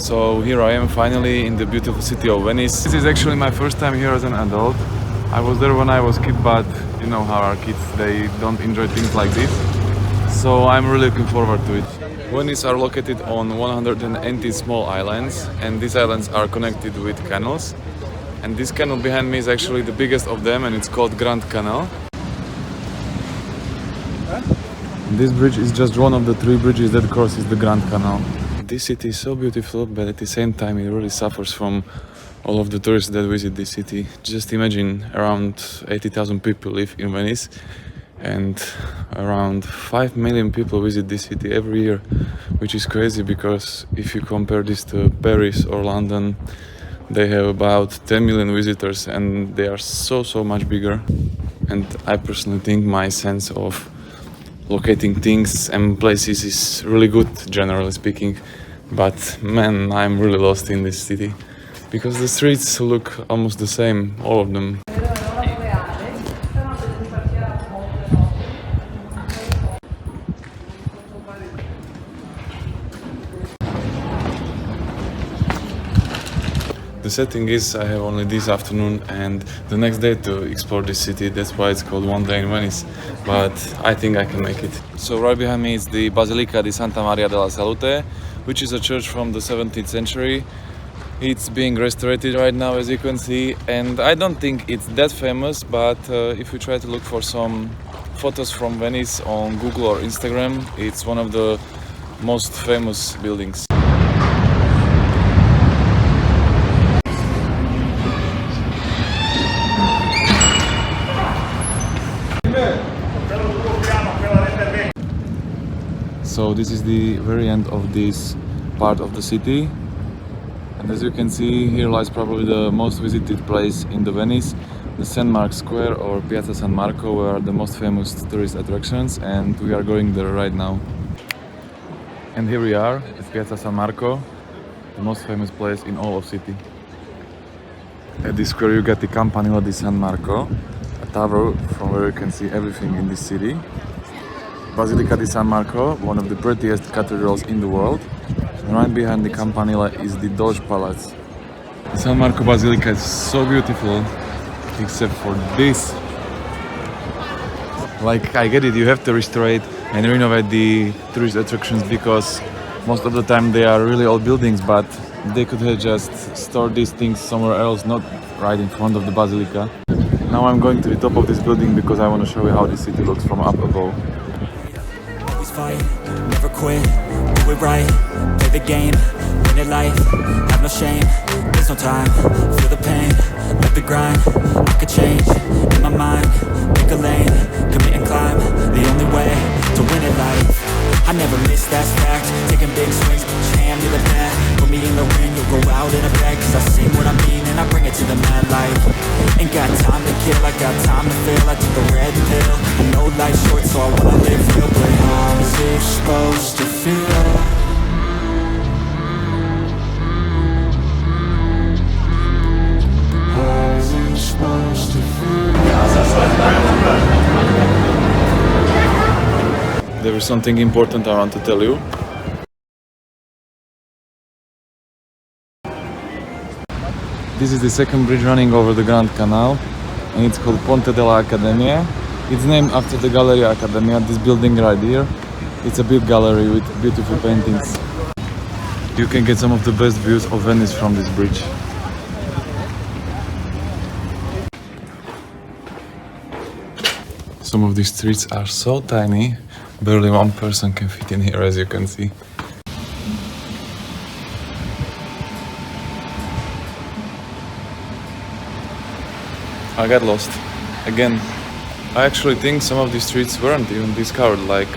So here I am finally in the beautiful city of Venice. This is actually my first time here as an adult. I was there when I was a kid, but you know how our kids, they don't enjoy things like this. So I'm really looking forward to it. Venice are located on 180 small islands, and these islands are connected with canals. And this canal behind me is actually the biggest of them, and it's called Grand Canal. This bridge is just one of the 3 bridges that crosses the Grand Canal. This city is so beautiful, but at the same time it really suffers from all of the tourists that visit this city. Just imagine around 80,000 people live in Venice, and around 5 million people visit this city every year, which is crazy because if you compare this to Paris or London, they have about 10 million visitors and they are so much bigger. And I personally think my sense of locating things and places is really good, generally speaking. But man, I'm really lost in this city because the streets look almost the same, all of them. The setting is I have only this afternoon and the next day to explore this city. That's why it's called One Day in Venice. But I think I can make it. So right behind me is the Basilica di Santa Maria della Salute, which is a church from the 17th century. It's being restored right now, as you can see, and I don't think it's that famous, but if you try to look for some photos from Venice on Google or Instagram, it's one of the most famous buildings. So this is the very end of this part of the city, and as you can see, here lies probably the most visited place in the Venice, the St. Mark's Square or Piazza San Marco, where are the most famous tourist attractions, and we are going there right now. And here we are at Piazza San Marco, the most famous place in all of city. At this square you get the Campanile di San Marco, a tower from where you can see everything in this city. Basilica di San Marco, one of the prettiest cathedrals in the world. And right behind the Campanile is the Doge Palace. The San Marco Basilica is so beautiful, except for this. Like, I get it, you have to restore it and renovate the tourist attractions because most of the time they are really old buildings, but they could have just stored these things somewhere else, not right in front of the Basilica. Now I'm going to the top of this building because I want to show you how this city looks from up above. Fight, never quit, do it right, play the game, win it life, have no shame, there's no time, feel the pain, let the grind, I could change, in my mind, pick a lane, commit and climb, the only way to win it life, I never miss, that's fact, taking big swings, put your hand to the bat, put me in the ring, you'll go out in a bag, cause I sing what I mean and I bring it to the mad life, ain't got time to kill, I got time to feel, I took the red pill, I know life's short so I wanna live real, but how's it supposed to feel? How's it supposed to feel? There is something important I want to tell you. This is the second bridge running over the Grand Canal, and it's called Ponte della Accademia. It's named after the Galleria Accademia, this building right here. It's a big gallery with beautiful paintings. You can get some of the best views of Venice from this bridge. Some of these streets are so tiny, barely one person can fit in here, as you can see. I got lost again. I actually think some of these streets weren't even discovered. Like,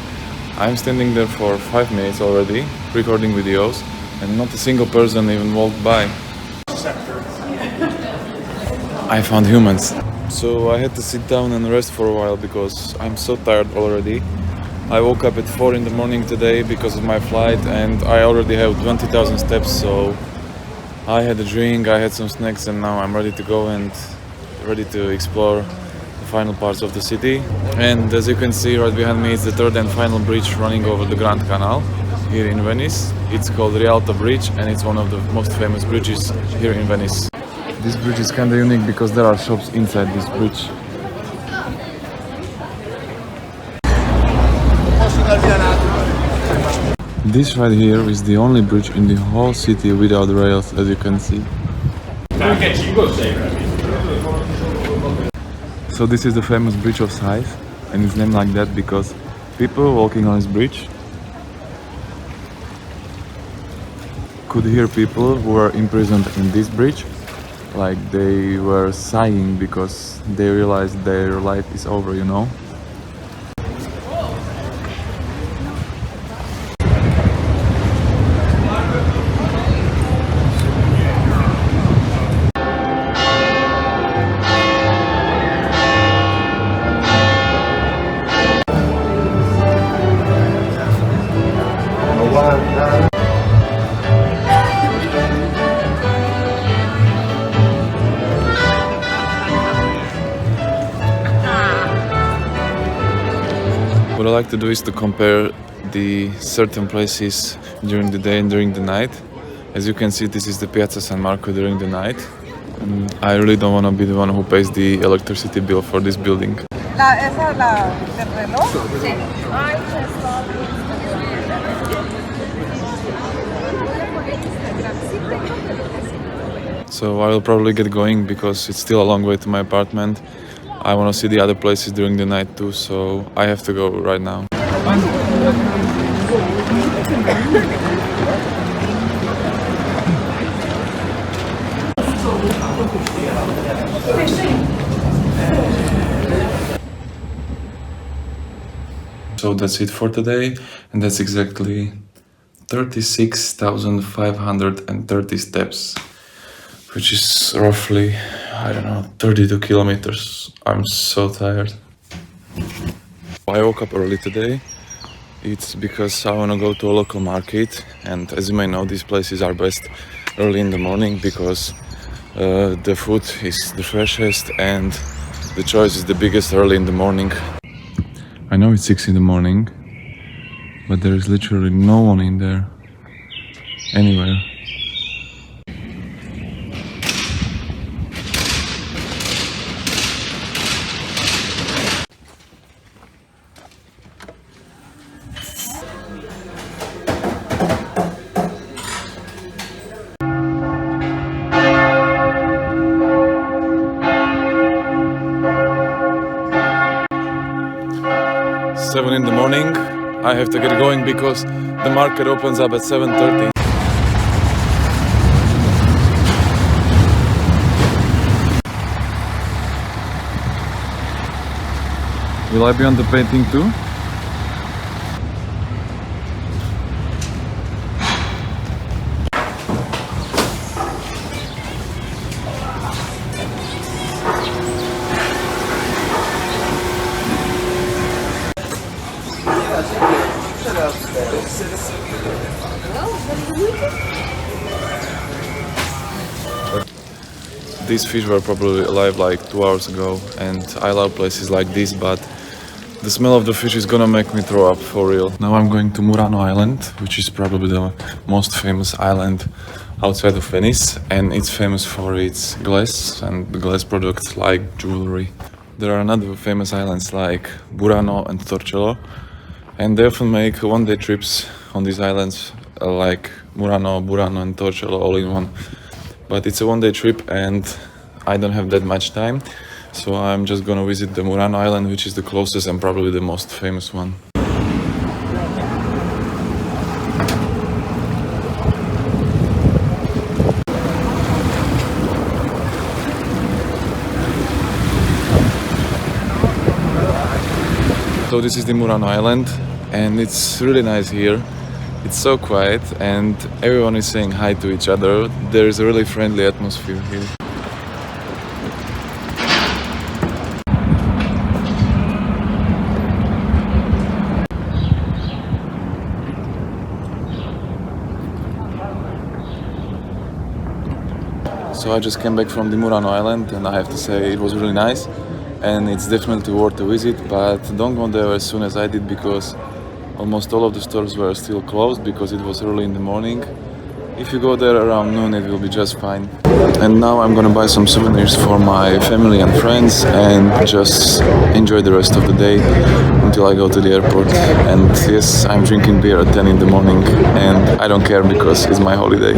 I'm standing there for 5 minutes already, recording videos, and not a single person even walked by. I found humans. So I had to sit down and rest for a while because I'm so tired already. I woke up at 4 in the morning today because of my flight, and I already have 20,000 steps, so I had a drink, I had some snacks, and now I'm ready to go and ready to explore the final parts of the city. And as you can see right behind me is the third and final bridge running over the Grand Canal. here in Venice. It's called Rialto Bridge and it's one of the most famous bridges here in Venice. This bridge is kinda unique because there are shops inside this bridge. This right here is the only bridge in the whole city without rails, as you can see. So this is the famous bridge of Sighs, and it's named like that because people walking on this bridge could hear people who were imprisoned in this bridge, like they were sighing because they realized their life is over, you know. What I like to do is to compare the certain places during the day and during the night. As you can see, this is the Piazza San Marco during the night. And I really don't want to be the one who pays the electricity bill for this building. ¿Esa la del reloj? Sí. So I will probably get going because it's still a long way to my apartment. I want to see the other places during the night too, so I have to go right now. So that's it for today, and that's exactly 36,530 steps, which is roughly, I don't know, 32 kilometers. I'm so tired. I woke up early today. It's because I want to go to a local market, and as you may know, these places are best early in the morning because the food is the freshest and the choice is the biggest early in the morning. I know it's 6 in the morning, but there is literally no one in there anywhere. Seven in the morning. I have to get going because the market opens up at 7:30. Will I be on the painting too? These fish were probably alive like 2 hours ago, and I love places like this, but the smell of the fish is gonna make me throw up for real. Now I'm going to Murano Island, which is probably the most famous island outside of Venice, and it's famous for its glass and glass products like jewelry. There are another famous islands like Burano and Torcello, and they often make one-day trips on these islands like Murano, Burano and Torcello all in one. But it's a one-day trip and I don't have that much time, so I'm just gonna visit the Murano Island, which is the closest and probably the most famous one. So this is the Murano Island and it's really nice here. It's so quiet and everyone is saying hi to each other. There is a really friendly atmosphere here. So I just came back from the Murano Island and I have to say it was really nice and it's definitely worth a visit, but don't go there as soon as I did because Almost all of the stores were still closed because it was early in the morning. If you go there around noon, it will be just fine. And now I'm gonna buy some souvenirs for my family and friends and just enjoy the rest of the day until I go to the airport. And yes, I'm drinking beer at 10 in the morning and I don't care because it's my holiday.